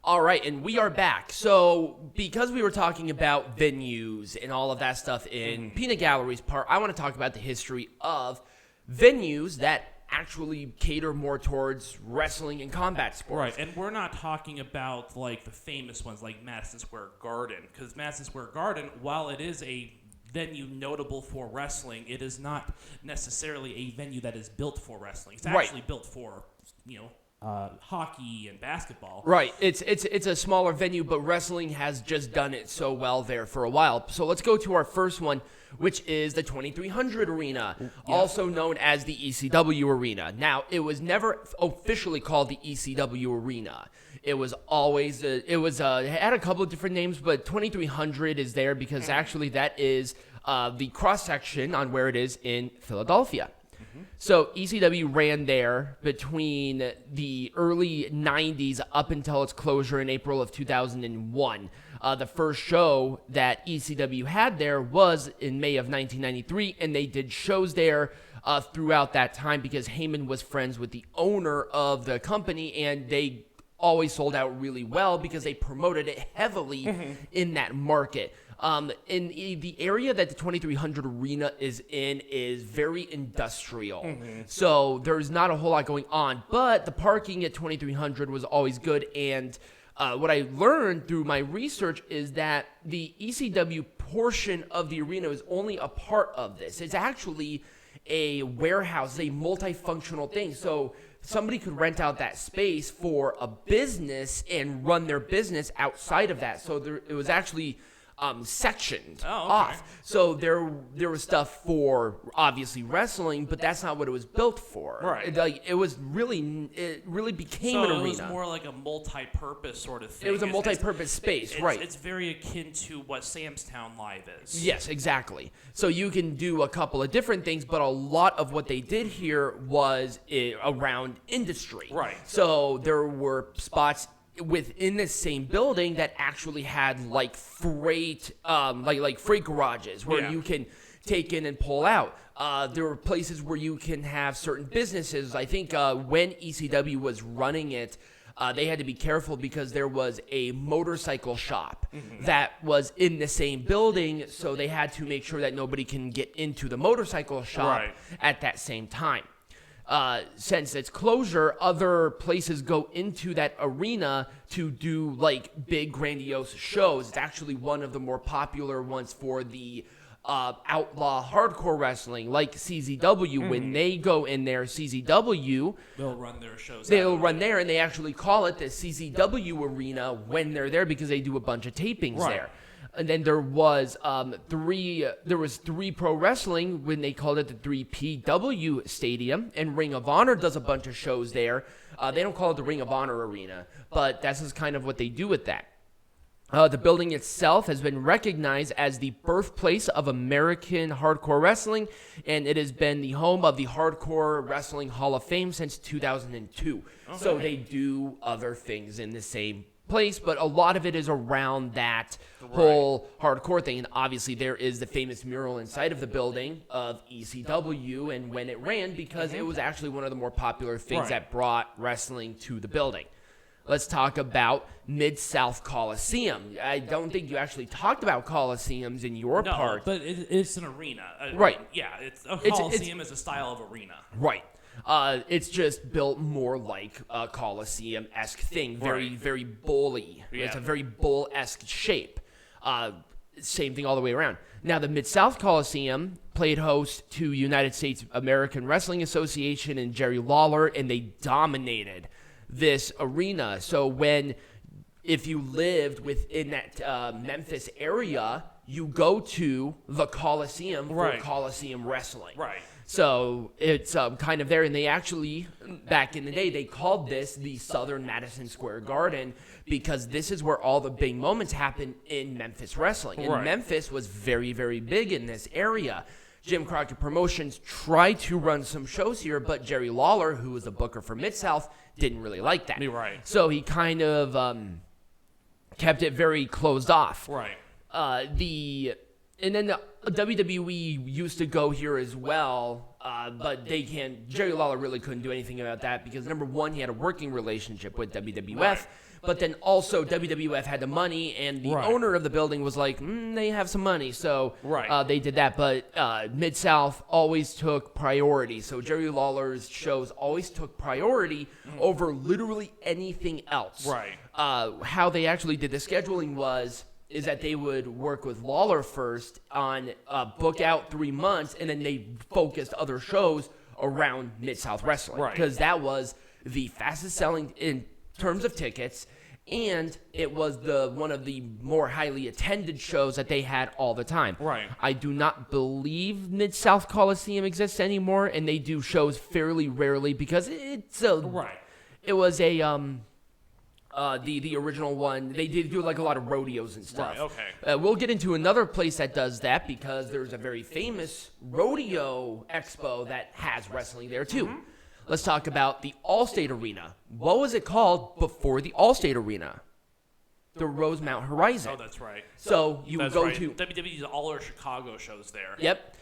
All right, and we are back. So, because we were talking about venues and all of that stuff in Peanut Gallery's part, I want to talk about the history of venues that actually cater more towards wrestling and combat sports. Right, and we're not talking about like the famous ones like Madison Square Garden, because Madison Square Garden, while it is a venue notable for wrestling, it is not necessarily a venue that is built for wrestling. It's actually built for, hockey and basketball. Right. It's a smaller venue, but wrestling has just done it so well there for a while. So let's go to our first one, which is the 2300 Arena, also known as the ECW Arena. Now, it was never officially called the ECW Arena. It was always it had a couple of different names, but 2300 is there because actually that is the cross section on where it is in Philadelphia. So ECW ran there between the early 90s up until its closure in April of 2001. The first show that ECW had there was in May of 1993, and they did shows there throughout that time because Heyman was friends with the owner of the company, and they always sold out really well because they promoted it heavily in that market. In the area that the 2300 Arena is in is very industrial. So there's not a whole lot going on, but the parking at 2300 was always good. And what I learned through my research is that the ECW portion of the arena is only a part of this. It's actually a warehouse, a multifunctional thing. So somebody could rent out that space for a business and run their business outside of that. So it was actually sectioned off. So there was stuff for obviously wrestling, but that's not what it was built for. Right. It really became an arena. So it was more like a multi-purpose sort of thing. It was a multi-purpose space, right. It's very akin to what Sam's Town Live is. Yes, exactly. So you can do a couple of different things, but a lot of what they did here was around industry. Right. So there were spots within the same building that actually had like freight, like freight garages where you can take in and pull out. There were places where you can have certain businesses. I think when ECW was running it, they had to be careful because there was a motorcycle shop that was in the same building, so they had to make sure that nobody can get into the motorcycle shop at that same time. Since its closure, other places go into that arena to do like big grandiose shows. It's actually one of the more popular ones for the outlaw hardcore wrestling, like CZW. When they go in there, CZW, they'll run their shows. They'll run there, and they actually call it the CZW Arena when they're there because they do a bunch of tapings there. And then there was three pro wrestling when they called it the 3PW Stadium, and Ring of Honor does a bunch of shows there. They don't call it the Ring of Honor Arena, but that's just kind of what they do with that. The building itself has been recognized as the birthplace of American hardcore wrestling, and it has been the home of the Hardcore Wrestling Hall of Fame since 2002. Okay. So they do other things in the same place, but a lot of it is around that whole hardcore thing. And obviously there is the famous mural inside of the building of ECW and when it ran, because it was actually one of the more popular things that brought wrestling to the building. Let's talk about MidSouth Coliseum. I don't think you actually talked about coliseums in your part. But it's an arena. Right. Yeah, a coliseum is a style of arena. Right. It's just built more like a Coliseum-esque thing, very bully. Yeah. It's a very bull-esque shape. Same thing all the way around. Now, the Mid-South Coliseum played host to United States American Wrestling Association and Jerry Lawler, and they dominated this arena. So if you lived within that Memphis area, you go to the Coliseum for Coliseum wrestling. Right. So it's kind of there, and they actually, back in the day, they called this the Southern Madison Square Garden because this is where all the big moments happen in Memphis wrestling. And Memphis was very, very big in this area. Jim Crockett Promotions tried to run some shows here, but Jerry Lawler, who was a booker for Mid-South, didn't really like that. Right. So he kind of kept it very closed off. Right. And then the WWE used to go here as well, but Jerry Lawler really couldn't do anything about that because, number one, he had a working relationship with WWF, But then also WWF had the money, and the owner of the building was like, they have some money, so they did that. But Mid-South always took priority. So Jerry Lawler's shows always took priority over literally anything else. Right. How they actually did the scheduling is that they would work with Lawler first on book out 3 months, and then they focused other shows around Mid-South Wrestling. Because that was the fastest selling in terms of tickets, and it was one of the more highly attended shows that they had all the time. I do not believe MidSouth Coliseum exists anymore, and they do shows fairly rarely because it's a it was a the original one. They did do like a lot of rodeos and stuff. We'll get into another place that does that because there's a very famous rodeo expo that has wrestling there too. Let's talk about the Allstate Arena. What was it called before the Allstate Arena? The Rosemount Horizon. Oh, that's right. So you would go to WWE's all our Chicago shows there. Yep.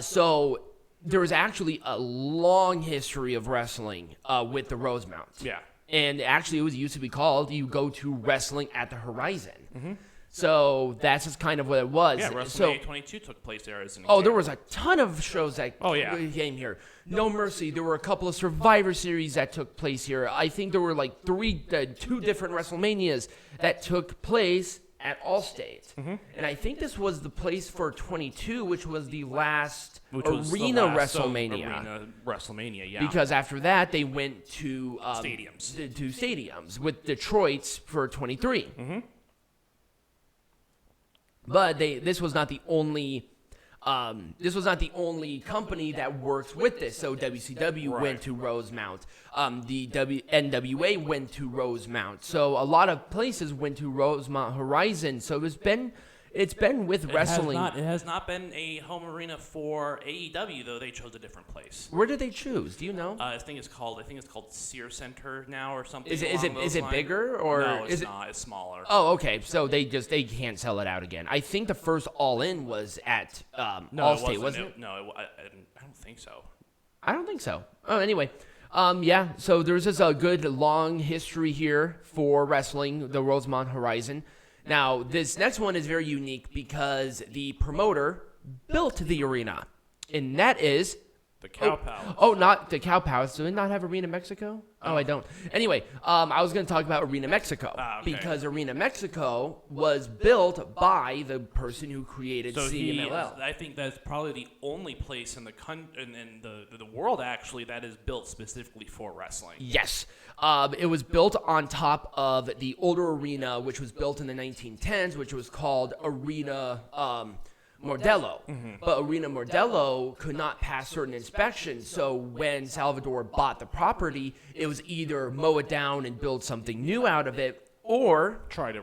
So there was actually a long history of wrestling with the Rosemount. Yeah. And actually, it used to be called, you go to Wrestling at the Horizon. So that's just kind of what it was. Yeah, WrestleMania 22 took place there as an example. There was a ton of shows that came here. No Mercy. There were a couple of Survivor Series that took place here. I think there were like 2 different WrestleManias that took place at Allstate. And I think this was the place for 22, which was the last Arena WrestleMania. Arena WrestleMania, yeah. Because after that, they went to stadiums. With Detroit's for 23. But this was not the only. This was not the only company that works with this. So WCW went to Rosemount. The NWA went to Rosemount. So a lot of places went to Rosemount Horizon. So it's been with wrestling. It has not been a home arena for AEW though. They chose a different place. Where did they choose? Do you know? I think it's called Sears Center now or something. Is it bigger or no? It's not. It's smaller. Oh, okay. So they can't sell it out again. I think the first All In was at Allstate, wasn't it? No, I don't think so. I don't think so. Oh, anyway. Yeah. So there's just a good long history here for wrestling, the Rosemount Horizon. Now, this next one is very unique because the promoter built the arena, and that is the Cow Palace. Oh, not the Cow Palace. Do they not have Arena Mexico? Oh, I don't. Anyway, I was going to talk about Arena Mexico because Arena Mexico was built by the person who created CMLL. I think that's probably the only place in the world actually that is built specifically for wrestling. Yes. It was built on top of the older arena, which was built in the 1910s, which was called Arena Modelo. But Arena Modelo could not pass certain inspections, so when Salvador bought the property, it was either mow it down and build something new out of it, or try to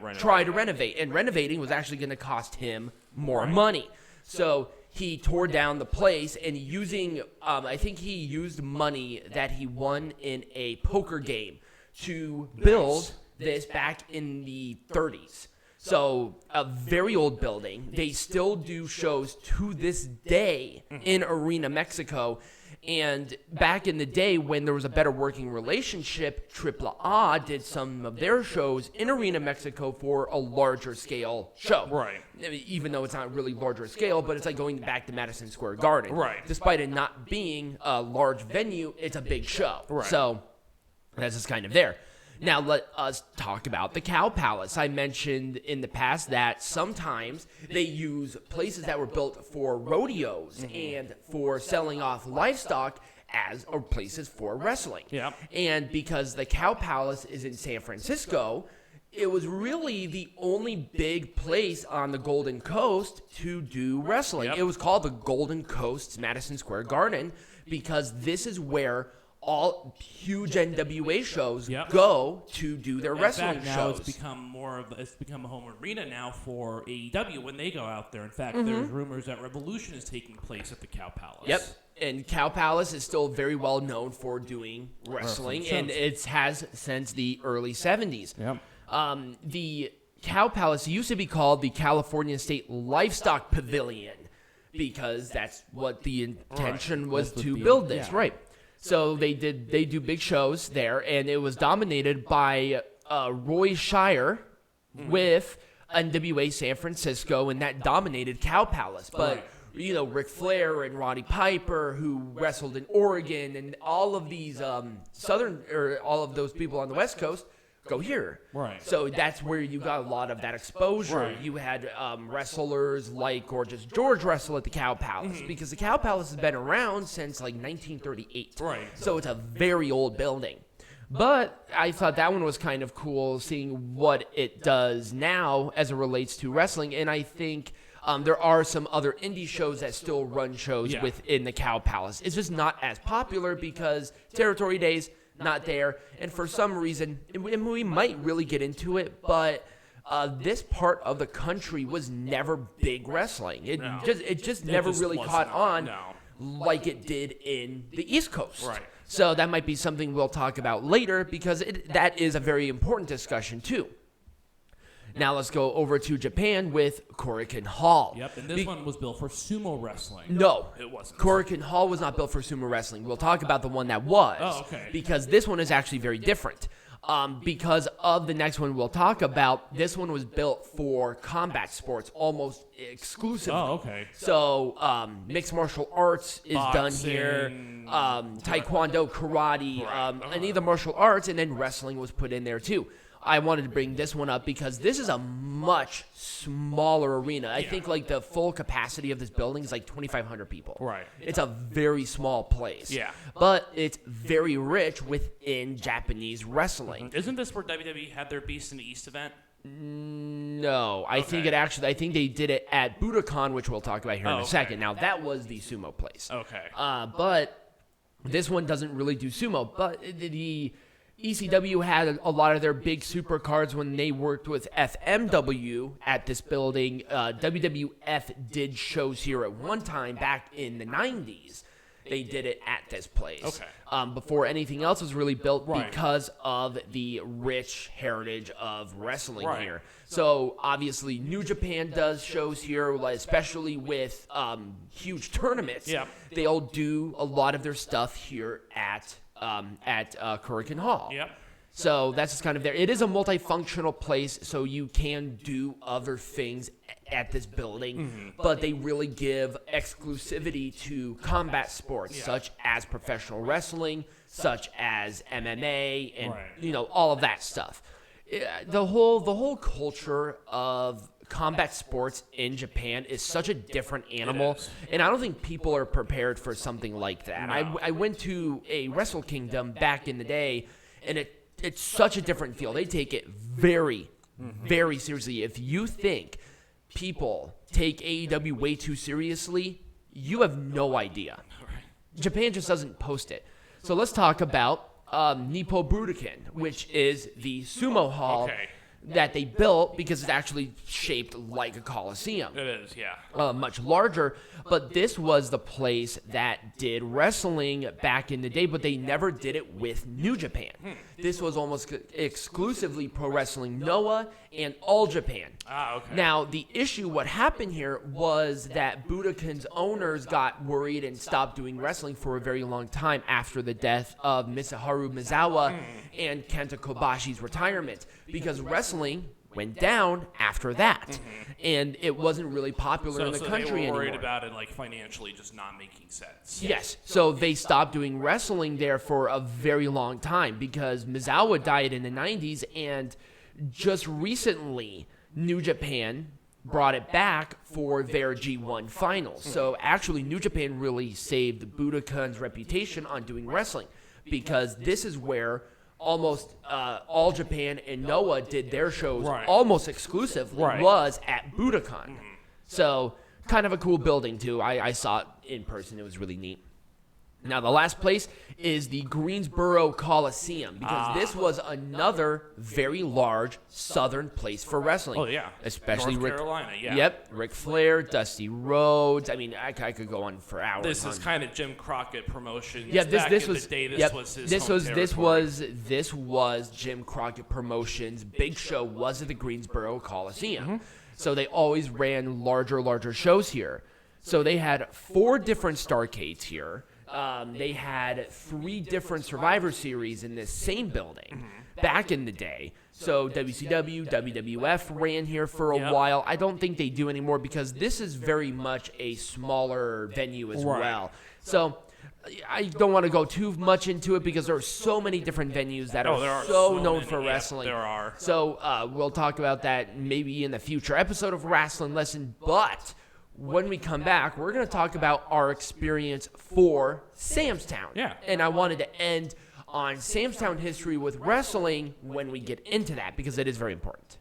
renovate. And renovating was actually going to cost him more money. So he tore down the place, and I think he used money that he won in a poker game to build this back in the 30s. So a very old building. They still do shows to this day in Arena Mexico. And back in the day when there was a better working relationship, AAA did some of their shows in Arena Mexico for a larger scale show. Right. Even though it's not really larger scale, but it's like going back to Madison Square Garden. Right. Despite it not being a large venue, it's a big show. Right. So that's just kind of there. Now, let us talk about the Cow Palace. I mentioned in the past that sometimes they use places that were built for rodeos and for selling off livestock as places for wrestling. Yep. And because the Cow Palace is in San Francisco, it was really the only big place on the Golden Coast to do wrestling. Yep. It was called the Golden Coast's Madison Square Garden because this is where all huge NWA shows go to do their wrestling shows. Now it's become a home arena now for AEW when they go out there. In fact, there's rumors that Revolution is taking place at the Cow Palace. Yep. And Cow Palace is still very well known for doing wrestling, and it has since the early 70s. Yep. The Cow Palace used to be called the California State Livestock Pavilion because that's what the intention was to build this. Right. So they do big shows there, and it was dominated by Roy Shire with NWA San Francisco, and that dominated Cow Palace. But Ric Flair and Roddy Piper, who wrestled in Oregon, and all of these all of those people on the West Coast go here. Right. So that's where you got a lot of that exposure. Right. You had wrestlers like Gorgeous George wrestle at the Cow Palace, because the Cow Palace has been around since like 1938. Right. So it's a very old building. But I thought that one was kind of cool, seeing what it does now as it relates to wrestling. And I think there are some other indie shows that still run shows within the Cow Palace. It's just not as popular because Territory Days, not there. And for some reason, and we might really get into it, but this part of the country was never big wrestling. It just never really caught on like it did in the East Coast. Right. So that might be something we'll talk about later, because that is a very important discussion too. Now let's go over to Japan with Korakuen Hall. Yep, and this one was built for sumo wrestling. No, it wasn't. Korakuen Hall was not built for sumo wrestling. We'll talk about the one that was. Oh, okay. Because this one is actually very different. Because of the next one we'll talk about, this one was built for combat sports almost exclusively. Oh, okay. So mixed martial arts is done here, taekwondo, karate, any of the martial arts, and then wrestling was put in there too. I wanted to bring this one up because this is a much smaller arena. I think like the full capacity of this building is like 2,500 people. Right. It's a very small place. Yeah. But it's very rich within Japanese wrestling. Isn't this where WWE had their Beast in the East event? No, I think they did it at Budokan, which we'll talk about here in a second. Now that was the sumo place. Okay. But this one doesn't really do sumo. But the ECW had a lot of their big super cards when they worked with FMW at this building. WWF did shows here at one time back in the 90s. They did it at this place. Okay. Before anything else was really built, because of the rich heritage of wrestling here. So obviously New Japan does shows here, especially with huge tournaments. Yeah. They'll do a lot of their stuff here at Korakuen Hall. Yep. So that's just kind of there. It is a multifunctional place, so you can do other things at this building, but they really give exclusivity to combat sports, such as professional wrestling, such as MMA, and all of that stuff. The whole culture of combat sports in Japan is such a different animal, and I don't think people are prepared for something like that. No. I went to a Wrestle Kingdom back in the day, and it's such a different feel. They take it very, very seriously. If you think people take AEW way too seriously, you have no idea. Japan just doesn't post it. So let's talk about Nippo Budokan, which is the sumo hall that they built because it's actually shaped like a coliseum. It is, yeah. Much larger, but this was the place that did wrestling back in the day, but they never did it with New Japan. This was almost exclusively Pro Wrestling Noah and All Japan. Ah, okay. Now, the issue, what happened here was that Budokan's owners got worried and stopped doing wrestling for a very long time after the death of Misaharu Misawa and Kenta Kobashi's retirement, because wrestling went down after that, and it wasn't really popular in the country they were worried anymore. about it, like, financially just not making sense. Yes, so they stopped doing wrestling there for a very long time because Misawa died in the 90s, and just recently New Japan brought it back for their G1 finals. So actually New Japan really saved Budokan's reputation on doing wrestling, because this is where almost All Japan and Noah did their shows almost exclusively was at Budokan. So kind of a cool building too. I saw it in person. It was really neat. Now the last place is the Greensboro Coliseum, because this was another very large southern place for wrestling. Oh yeah, especially North Carolina. Yeah. Yep, Ric Flair, Dusty Rhodes. I mean, I could go on for hours. This is kind of Jim Crockett Promotions. Yeah, this was Jim Crockett Promotions. Big show was at the Greensboro Coliseum. So they always ran larger shows here. So they had 4 different Starcades here. They had 3 different Survivor Series in this same building back in the day. So WCW, WWF ran here for a while. I don't think they do anymore because this is very much a smaller venue as well. So I don't want to go too much into it because there are so many different venues that are so known for wrestling. There are. So we'll talk about that maybe in the future episode of Wrestling Lesson. But when we come back, we're going to talk about our experience for Samstown. Yeah. And I wanted to end on Samstown history with wrestling when we get into that because it is very important.